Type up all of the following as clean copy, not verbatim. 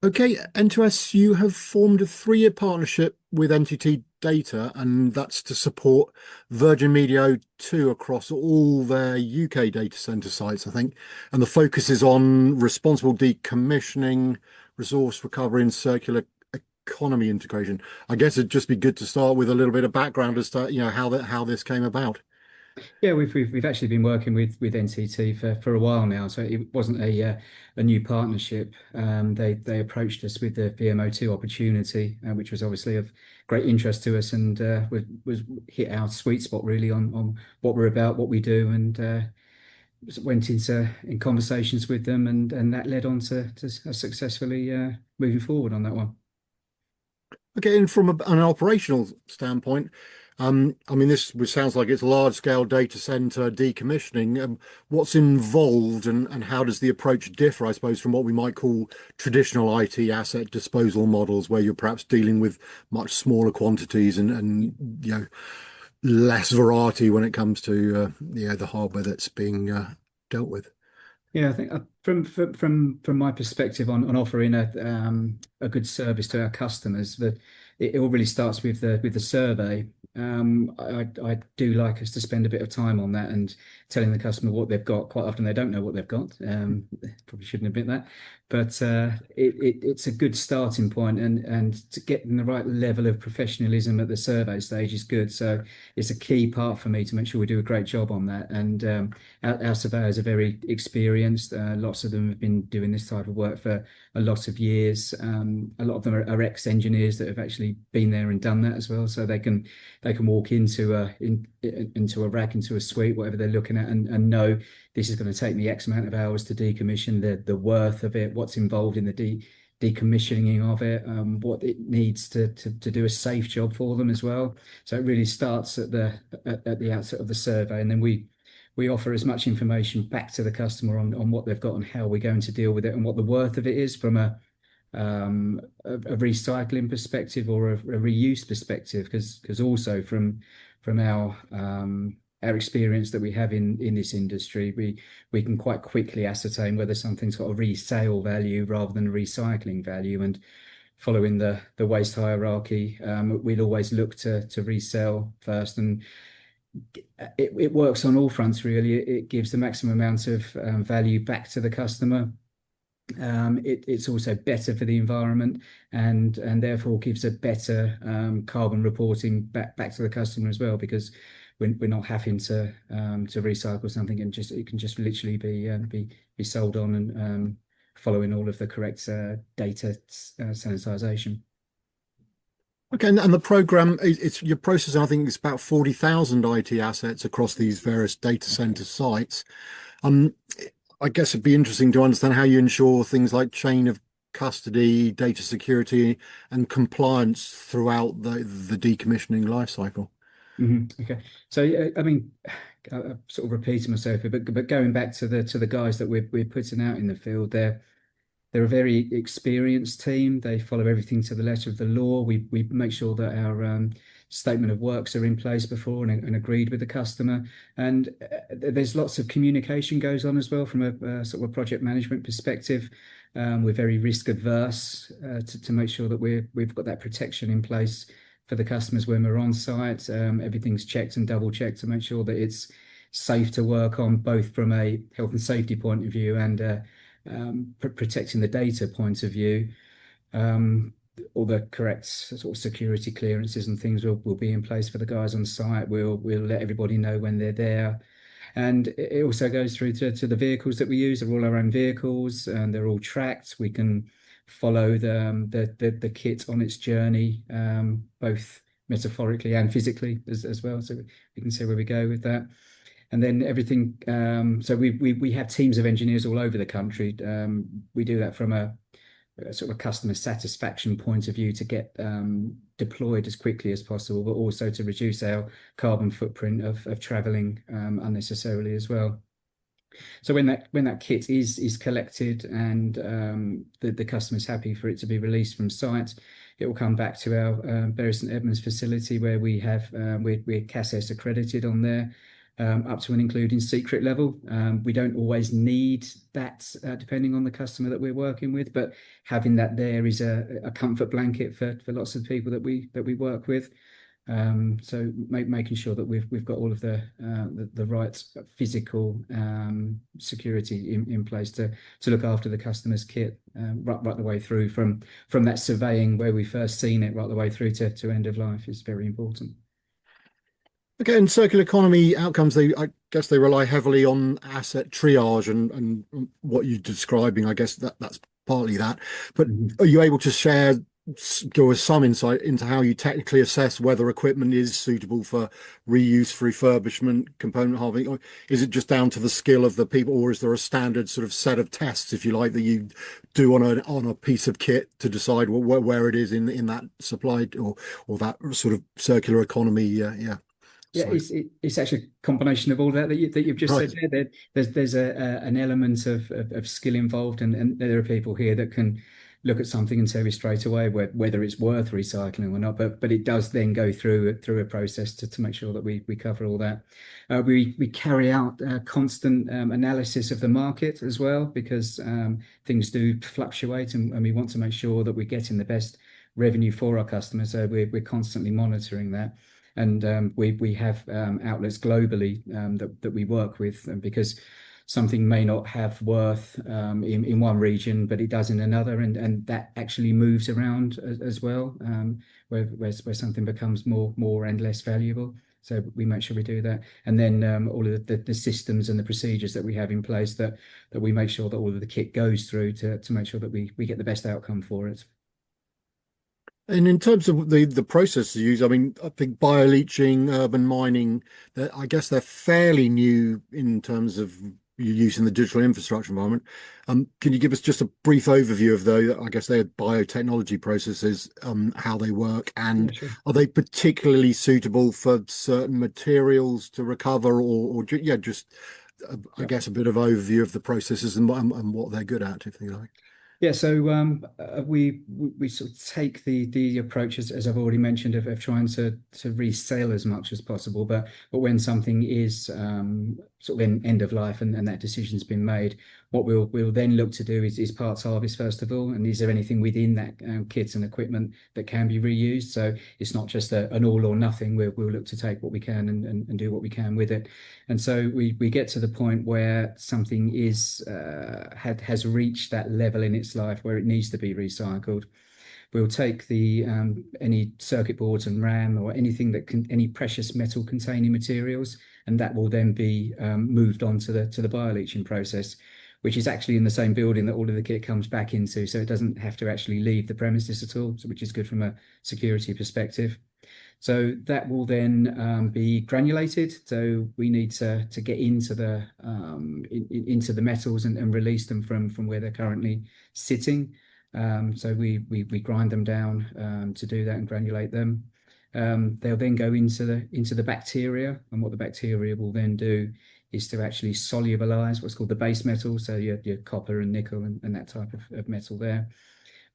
Okay, N2S, you have formed a 3-year partnership with NTT Data, and that's to support Virgin Media O2 across all their UK data center sites, I think. And the focus is on responsible decommissioning, resource recovery, and circular economy integration. I guess it'd just be good to start with a little bit of background as to, how this came about. Yeah, we've actually been working with NTT for a while now, so it wasn't a new partnership. They approached us with the VMO2 opportunity, which was obviously of great interest to us, and was hit our sweet spot really on what we're about, what we do, and went into in conversations with them, and that led on to successfully moving forward on that one. Okay, and from an operational standpoint, I mean, sounds like it's large-scale data center decommissioning. What's involved, and how does the approach differ, I suppose, from what we might call traditional IT asset disposal models, where you're perhaps dealing with much smaller quantities and less variety when it comes to the hardware that's being dealt with. Yeah, I think from my perspective on offering a good service to our customers, that it all really starts with the survey. I do like us to spend a bit of time on that and telling the customer what they've got. Quite often they don't know what they've got. Probably shouldn't admit that, but it's a good starting point, and to get in the right level of professionalism at the survey stage is good. So it's a key part for me to make sure we do a great job on that. And our surveyors are very experienced. Lots of them have been doing this type of work for a lot of years. A lot of them are ex-engineers that have actually been there and done that as well, so they can walk into into a rack, into a suite, whatever they're looking at, and know this is going to take me X amount of hours to decommission, the worth of it, what's involved in the decommissioning of it, what it needs to do a safe job for them as well. So it really starts at the outset of the survey, and then we offer as much information back to the customer on what they've got and how we're going to deal with it and what the worth of it is from a recycling perspective or a reuse perspective, because also from our experience that we have in this industry, we can quite quickly ascertain whether something's got a resale value rather than a recycling value. And following the waste hierarchy, we'd always look to resell first, and it works on all fronts really. It gives the maximum amount of value back to the customer. It's also better for the environment, and therefore gives a better carbon reporting back to the customer as well, because we're not having to recycle something, and it can just literally be sold on, and following all of the correct data sanitization. Okay, and the program, it's your process. I think it's about 40,000 IT assets across these various data center sites. Um, I guess it'd be interesting to understand how you ensure things like chain of custody, data security, and compliance throughout the decommissioning lifecycle. Okay, so I mean, I'm sort of repeating myself here, but going back to the guys that we're putting out in the field, they're a very experienced team. They follow everything to the letter of the law. We make sure that our statement of works are in place before and agreed with the customer. And there's lots of communication goes on as well from a sort of a project management perspective. We're very risk adverse to make sure that we've got that protection in place for the customers when we're on site. Everything's checked and double checked to make sure that it's safe to work on, both from a health and safety point of view and protecting the data point of view. All the correct sort of security clearances and things will be in place for the guys on site. We'll let everybody know when they're there. And it also goes through to the vehicles that we use. They're all our own vehicles, and they're all tracked. We can follow the kit on its journey, both metaphorically and physically as well. So we can see where we go with that. And then everything. So we have teams of engineers all over the country. We do that from a sort of customer satisfaction point of view, to get deployed as quickly as possible, but also to reduce our carbon footprint of traveling unnecessarily as well. So when that kit is collected and the customer's happy for it to be released from site, it will come back to our Bury St Edmunds facility, where we're CASS accredited on there. up to and including secret level. We don't always need that, depending on the customer that we're working with, but having that there is a comfort blanket for lots of people that we work with. So making sure that we've got all of the right physical security in place to look after the customer's kit, right the way through from that surveying where we first seen it right the way through to end of life is very important. Again, circular economy outcomes, I guess they rely heavily on asset triage and what you're describing. I guess that's partly that. But Mhm. are you able to share, go with some insight into how you technically assess whether equipment is suitable for reuse, for refurbishment, component halving? Or is it just down to the skill of the people, or is there a standard sort of set of tests, if you like, that you do on a piece of kit to decide where it is in that supply or that sort of circular economy? Yeah. Yeah, Side. it's actually a combination of all that that you've just said Right. there. There's an element of skill involved, and there are people here that can look at something and tell you straight away whether it's worth recycling or not. But it does then go through a process to make sure that we cover all that. We carry out constant analysis of the market as well, because things do fluctuate, and we want to make sure that we're getting the best revenue for our customers. So we're constantly monitoring that. And we have outlets globally that we work with, and because something may not have worth in one region, but it does in another, and that actually moves around as well, where something becomes more and less valuable. So we make sure we do that, and then all of the systems and the procedures that we have in place that we make sure that all of the kit goes through to make sure that we get the best outcome for it. And in terms of the processes used, I mean, I think bioleaching, urban mining, I guess they're fairly new in terms of you using the digital infrastructure environment. Can you give us just a brief overview of those? I guess they're biotechnology processes, how they work, Yeah, and sure. are they particularly suitable for certain materials to recover, yeah, just I Yeah. guess a bit of overview of the processes and what they're good at, if you like. Yeah, so we sort of take the approach as I've already mentioned of trying to resell as much as possible, but when something is sort of end of life and that decision's been made, what we'll then look to do is parts harvest first of all, and is there anything within that kit and equipment that can be reused? So it's not just an all or nothing. We'll look to take what we can and do what we can with it. And so we get to the point where something has reached that level in its life where it needs to be recycled. We'll take the any circuit boards and RAM or anything that can any precious metal containing materials, and that will then be moved on to the bioleaching process, which is actually in the same building that all of the kit comes back into, so it doesn't have to actually leave the premises at all, which is good from a security perspective. So that will then be granulated. So we need to get into into the metals and release them from where they're currently sitting. So we grind them down to do that and granulate them. They'll then go into the bacteria, and what the bacteria will then do is to actually solubilize what's called the base metal, so your copper and nickel and that type of metal there,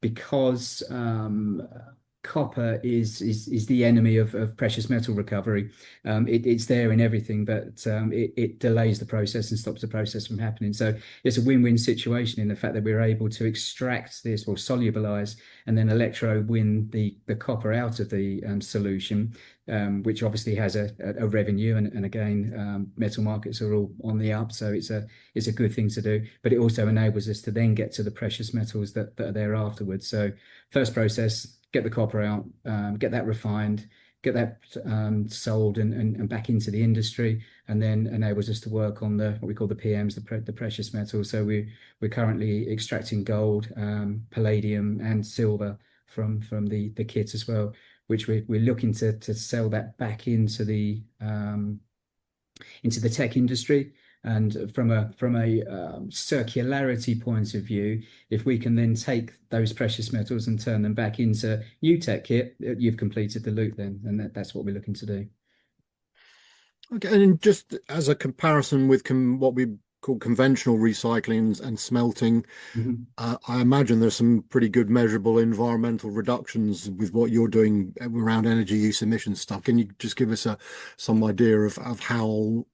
because copper is the enemy of precious metal recovery. It's there in everything, but it delays the process and stops the process from happening. So it's a win-win situation in the fact that we're able to extract this or solubilize and then electro win the copper out of the solution, which obviously has a revenue, and again, metal markets are all on the up, so it's a good thing to do. But it also enables us to then get to the precious metals that are there afterwards. So first process, get the copper out, get that refined, get that sold and back into the industry, and then enables us to work on what we call the PMs, the precious metals. So we're currently extracting gold, palladium, and silver from the kit as well, which we're looking to sell that back into the tech industry. And from a circularity point of view, if we can then take those precious metals and turn them back into new tech kit, you've completed the loop then, and that's what we're looking to do. Okay, and just as a comparison with what we call conventional recycling and smelting, Mhm. I imagine there's some pretty good measurable environmental reductions with what you're doing around energy use emission stuff. Can you just give us some idea of how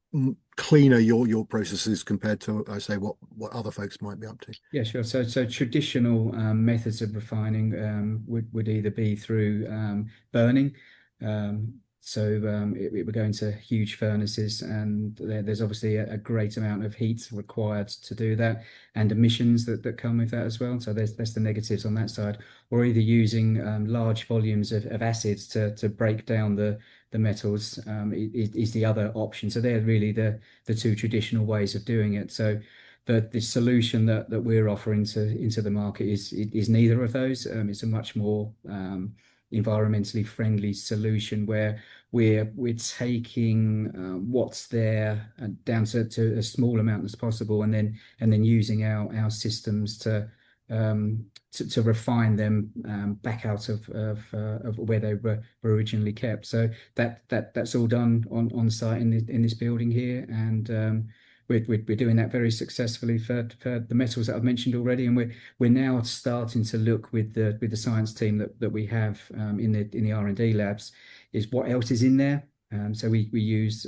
cleaner your process is compared to, I say, what other folks might be up to. Yeah, sure. So traditional methods of refining would either be through burning. It would go into huge furnaces, and there's obviously a great amount of heat required to do that, and emissions that come with that as well. So there's the negatives on that side, or either using large volumes of acids to break down the metals is the other option. So they're really the two traditional ways of doing it. So the solution that we're offering into the market is neither of those. It's a much more environmentally friendly solution where we're taking what's there down to a small amount as possible, and then using our systems to refine them back out of where they were originally kept. So that's all done on site in this building here, and we're doing that very successfully for the metals that I've mentioned already, and we're now starting to look with the science team that we have in the R&D labs, is what else is in there. So we use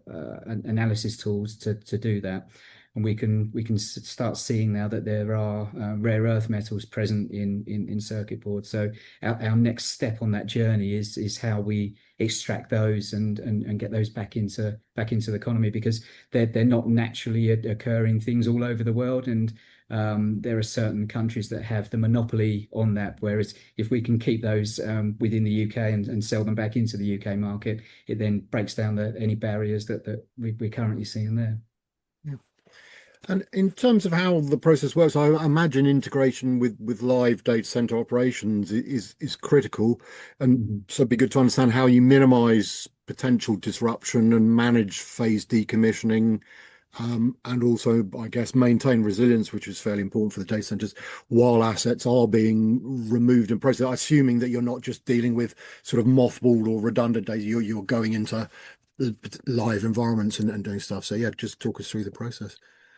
analysis tools to do that, and we can start seeing now that there are rare earth metals present in circuit boards. So our next step on that journey is how we extract those and get those back into the economy, because they're not naturally occurring things all over the world, and there are certain countries that have the monopoly on that. Whereas if we can keep those within the UK and sell them back into the UK market, it then breaks down any barriers that we're currently seeing there. Yeah. And in terms of how the process works, I imagine integration with live data center operations is critical, and Mhm. so it'd be good to understand how you minimize potential disruption and manage phase decommissioning, and also, I guess, maintain resilience, which is fairly important for the data centers, while assets are being removed and processed. Assuming that you're not just dealing with sort of mothballed or redundant data, you're going into live environments and doing stuff. So yeah, just talk us through the process.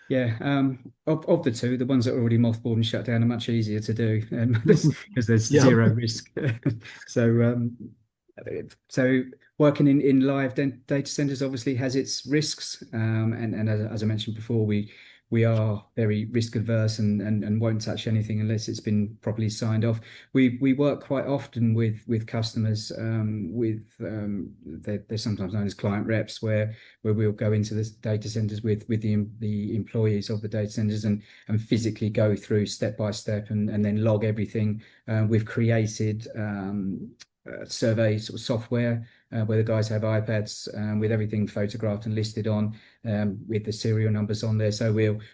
Yeah, of the two, the ones that are already mothballed and shut down are much easier to do, because there's Yeah. zero risk. So, so working in live data centers obviously has its risks, and as I mentioned before, we are very risk averse and won't touch anything unless it's been properly signed off. We work quite often with customers, they're sometimes known as client reps, where we'll go into the data centers with the employees of the data centers and physically go through step by step and then log everything. We've created survey sort of software where the guys have iPads with everything photographed and listed on, with the serial numbers on there. So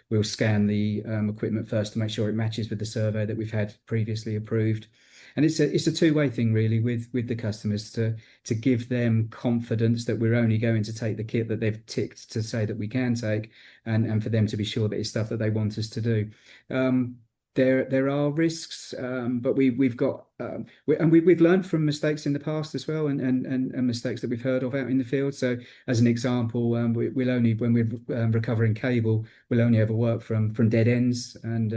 we'll scan the equipment first to make sure it matches with the survey that we've had previously approved. And it's a two-way thing really with the customers to give them confidence that we're only going to take the kit that they've ticked to say that we can take, and for them to be sure that it's stuff that they want us to do. There are risks, but we've got we've learned from mistakes in the past as well, and mistakes that we've heard of out in the field. So as an example, we'll only, when we're recovering cable, we'll only ever work from dead ends, and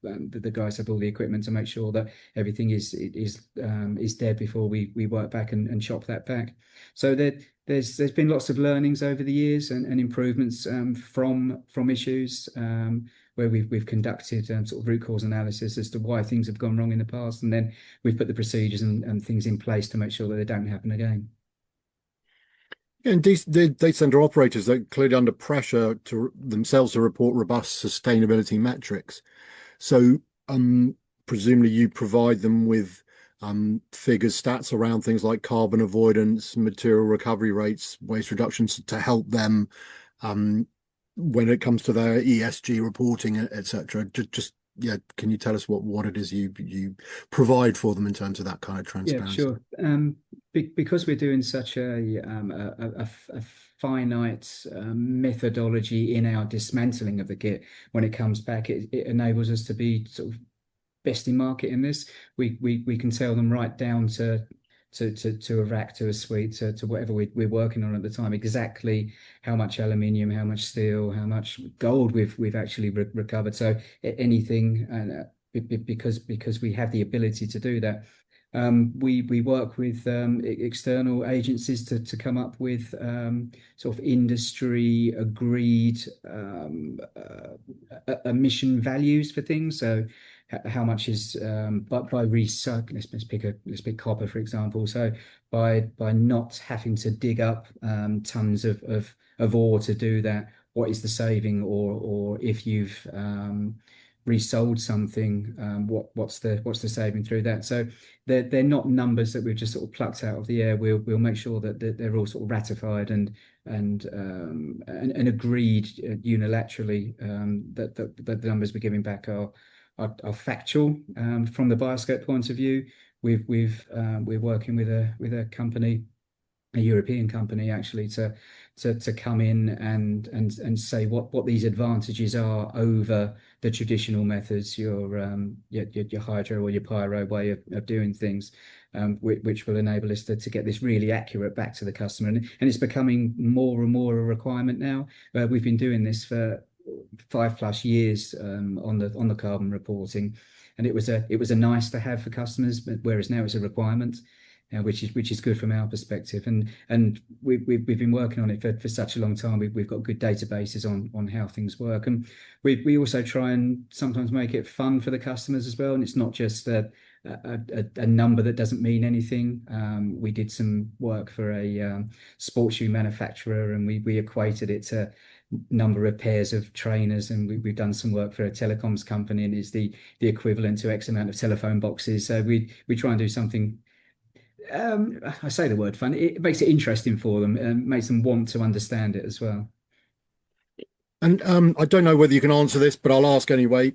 the guys have all the equipment to make sure that everything is dead before we work back and chop that back. So there's been lots of learnings over the years and improvements from issues. Where we've conducted sort of root cause analysis as to why things have gone wrong in the past, and then we've put the procedures and things in place to make sure that they don't happen again. And the data center operators are clearly under pressure to themselves to report robust sustainability metrics. So, presumably you provide them with figures, stats around things like carbon avoidance, material recovery rates, waste reductions to help them um, when it comes to their ESG reporting, etc. Just yeah, can you tell us what it is you provide for them in terms of that kind of Yeah, transparency? sure. Because we're doing such a finite methodology in our dismantling of the kit, when it comes back, it enables us to be sort of best in market in this. We can tell them right down to a rack, to a suite, to whatever we're working on at the time, exactly how much aluminium, how much steel, how much gold we've actually recovered. So anything, and because we have the ability to do that, We work with external agencies to come up with sort of industry agreed emission values for things. So how much is by recycling? Let's pick copper for example. So by not having to dig up tons of ore to do that, what is the saving? Or if you've resold something, what's the saving through that? So they're not numbers that we've just sort of plucked out of the air. We'll make sure that they're all sort of ratified and agreed unilaterally, that the numbers we're giving back are factual. From the Bioscope point of view, we're working with a company, a European company actually, to come in and say what these advantages are over the traditional methods, your hydro or your pyro way of doing things, which will enable us to get this really accurate back to the customer. And it's becoming more and more a requirement now. We've been doing this for 5+ years on the carbon reporting, and it was a nice to have for customers, but whereas now it's a requirement. Which is good from our perspective, and we've been working on it for such a long time. We've got good databases on how things work, and we also try and sometimes make it fun for the customers as well. And it's not just a number that doesn't mean anything. We did some work for a sports shoe manufacturer, and we equated it to number of pairs of trainers, and we've done some work for a telecoms company, and it's the equivalent to X amount of telephone boxes. So we try and do something. I say the word fun. It makes it interesting for them and makes them want to understand it as well. And I don't know whether you can answer this, but I'll ask anyway.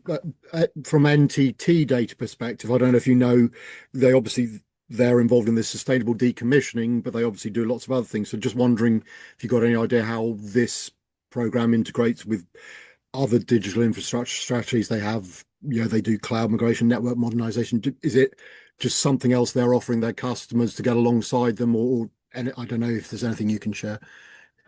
From NTT Data perspective, I don't know if you know, they're involved in this sustainable decommissioning, but they obviously do lots of other things. So just wondering if you've got any idea how this program integrates with other digital infrastructure strategies they have. They do cloud migration, network modernization. Is it just something else they're offering their customers to get alongside them, and I don't know if there's anything you can share.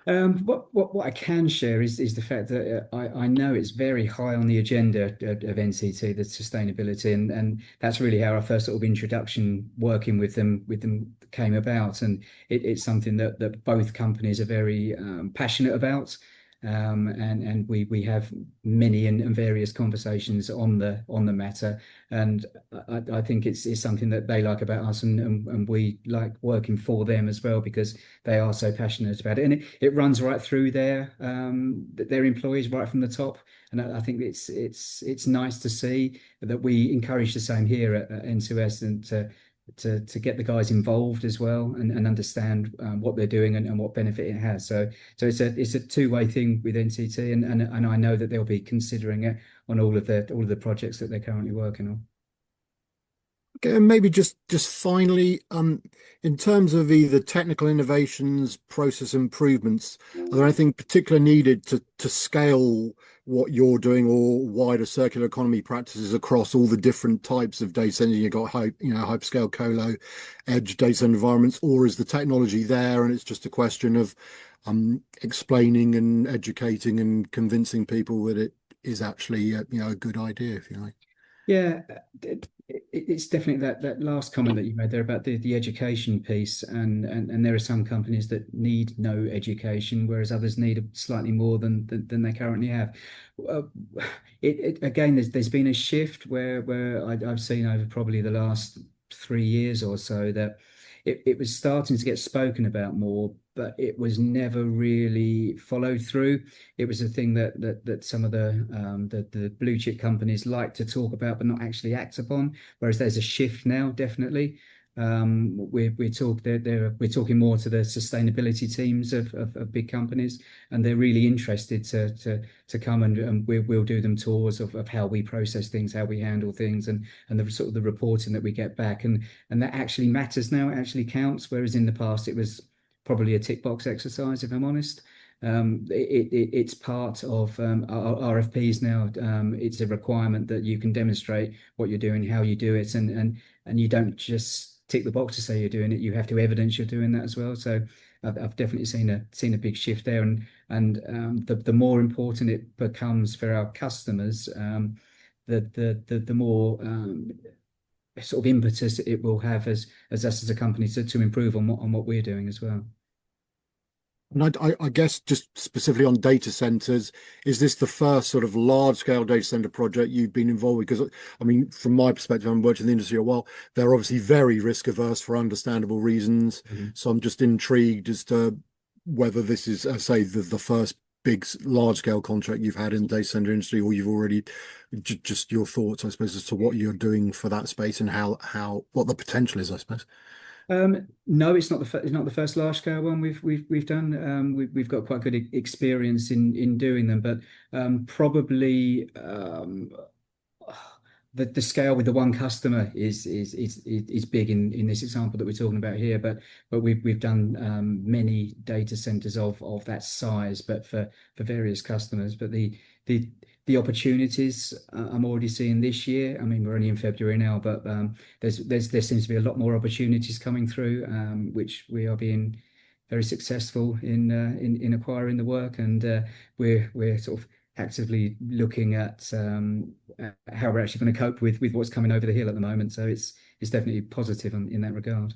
What I can share is the fact that I know it's very high on the agenda of NTT, the sustainability, and that's really how our first sort of introduction working with them came about, and it's something that both companies are very passionate about. And we have many and various conversations on the matter, and I think it's something that they like about us, and we like working for them as well, because they are so passionate about it, and it runs right through their employees right from the top. And I think it's nice to see that we encourage the same here at N2S, and to get the guys involved as well, and understand what they're doing and what benefit it has. So it's a two-way thing with NTT, and I know that they'll be considering it on all of the projects that they're currently working on. Okay, and maybe just finally, in terms of either technical innovations, process improvements, are there anything particular needed to scale what you're doing, or wider circular economy practices across all the different types of data centers? You've got hyperscale, colo, edge data center environments, or is the technology there and it's just a question of explaining and educating and convincing people that it is actually a good idea, if you like? Yeah, it's definitely that last comment that you made there about the education piece, and there are some companies that need no education, whereas others need slightly more than they currently have. Uh, again, there's been a shift where I've seen over probably the last 3 years or so that it was starting to get spoken about more, but it was never really followed through. It was a thing that some of the blue chip companies like to talk about but not actually act upon. Whereas there's a shift now, definitely. We're talking more to the sustainability teams of big companies, and they're really interested to come, and we'll do them tours of how we process things, how we handle things, and the sort of the reporting that we get back, and that actually matters now. It actually counts, whereas in the past it was probably a tick box exercise, if I'm honest. It's part of our RFPs now. It's a requirement that you can demonstrate what you're doing, how you do it, and you don't just tick the box to say you're doing it. You have to evidence you're doing that as well. So I've definitely seen a big shift there, and the more important it becomes for our customers, the more sort of impetus it will have as us as a company to improve on what we're doing as well. And I guess just specifically on data centers, is this the first sort of large scale data center project you've been involved with? Because I mean, from my perspective, I've worked in the industry a while. They're obviously very risk averse for understandable reasons. Mhm. So I'm just intrigued as to whether this is, say, the first big large scale contract you've had in the data center industry, or you've already just your thoughts, I suppose, as to what you're doing for that space and how what the potential is, I suppose. No, it's not the first large scale one we've done. We've got quite good experience in doing them, but probably the scale with the one customer is big in this example that we're talking about here. But we've done many data centers of that size, but for various customers. But the the opportunities I'm already seeing this year. I mean, we're only in February now, but there seems to be a lot more opportunities coming through, which we are being very successful in acquiring the work, and we're sort of actively looking at how we're actually going to cope with what's coming over the hill at the moment. So it's definitely positive in that regard.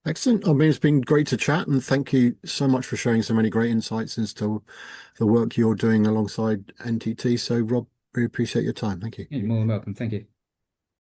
Excellent. I mean, it's been great to chat, and thank you so much for sharing so many great insights as to the work you're doing alongside NTT. So, Rob, really appreciate your time. Thank you. You're more than welcome. Thank you.